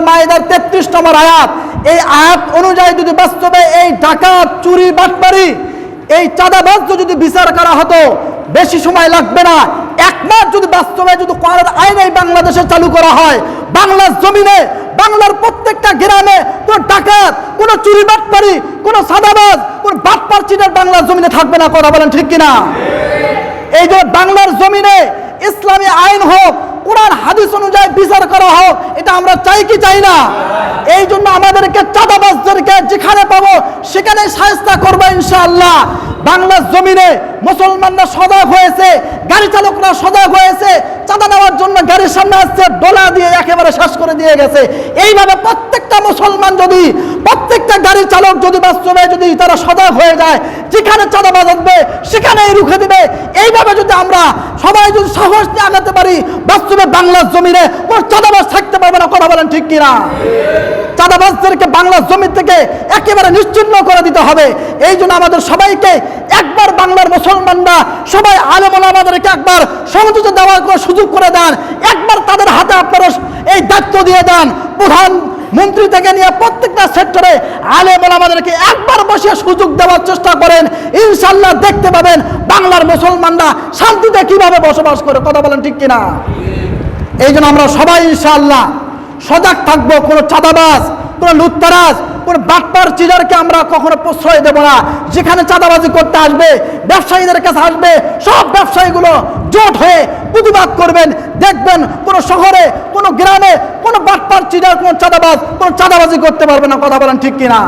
মাইদার 33 নম্বর আয়াত, এই আয়াত অনুযায়ী যদি বাস্তবে এই ডাকাত, চুরি, বাটপারি, এই চাঁদাবাজ যদি বিচার করা হতো বেশি সময় লাগবে না। এক মাস যদি বাস্তবে যদি কোরআনের আইন এই বাংলাদেশে চালু করা হয়, বাংলার জমিনে, বাংলার প্রত্যেকটা গ্রামে কোনো ডাকাত, কোনো চুরি বাটপারি, কোনো চাঁদাবাজ, কোনো বাটপার চিটার বাংলার জমিনে থাকবে না। কথা বলেন ঠিক কিনা? এই যে বাংলার জমিনে ইসলামী আইন হোক, কোরআন হাদিস অনুযায়ী বিচার করা হোক, এটা আমরা চাই কি চাই না? এই জন্য আমাদেরকে চাঁদাবাজদেরকে যেখানে পাবো সেখানে শায়েস্তা করবো ইনশাআল্লাহ। বাংলার জমিনে মুসলমানরা সজাগ হয়েছে, গাড়ি চালকরা সজাগ হয়েছে, চাঁদা নেওয়ার জন্য গাড়ির সামনে আসছে, ডোলা দিয়ে একেবারে শেষ করে দিয়ে গেছে। এইভাবে প্রত্যেকটা মুসলমান যদি, প্রত্যেকটা গাড়ি চালক যদি বাস্তবে যদি তারা সজাগ হয়ে যায়, যেখানে চাঁদাবাজ আসবে সেখানেই রুখে দিবে, এইভাবে যদি আমরা সবাই যদি সাহস নিয়ে আগাতে পারি, বাস্তবে বাংলার জমিনে কোনো চাঁদাবাজ থাকতে পারবে না। কথা বলেন ঠিক কিনা? চাঁদাবাজদেরকে বাংলার জমি থেকে একেবারে নিশ্চিহ্ন করে দিতে হবে। এই জন্য আমাদের সবাইকে একবার বাংলার মুসলমানরা সবাই আলেম ওলামাদেরকে একবার সংযুক্ত দেওয়ার সুযোগ করে দেন, একবার তাদের হাতে আপনারা এই দায়িত্ব দিয়ে দেন। প্রধান মন্ত্রী থেকে নিয়ে প্রত্যেকটা সেক্টরে আলেম ওলামাদেরকে একবার বসে সুযোগ দেওয়ার চেষ্টা করেন, ইনশাআল্লাহ দেখতে পাবেন বাংলার মুসলমানরা শান্তিতে কিভাবে বসবাস করে। কথা বলেন ঠিক কিনা? এই জন্য আমরা সবাই ইনশাআল্লাহ সজাগ থাকবো। কোনো চাঁদাবাজ, কোনো লুটতারাজ, কোনো বাটপার চিজারকে আমরা কখনো প্রশ্রয় দেব না। যেখানে চাঁদাবাজি করতে আসবে, ব্যবসায়ীদের কাছে আসবে, সব ব্যবসায়ীগুলো জোট হয়ে প্রতিবাদ করবেন। দেখবেন কোনো শহরে, কোনো গ্রামে কোনো বাটপার চিজার, কোনো চাঁদাবাজ, কোনো চাঁদাবাজি করতে পারবে না। কথা বলেন ঠিক কিনা?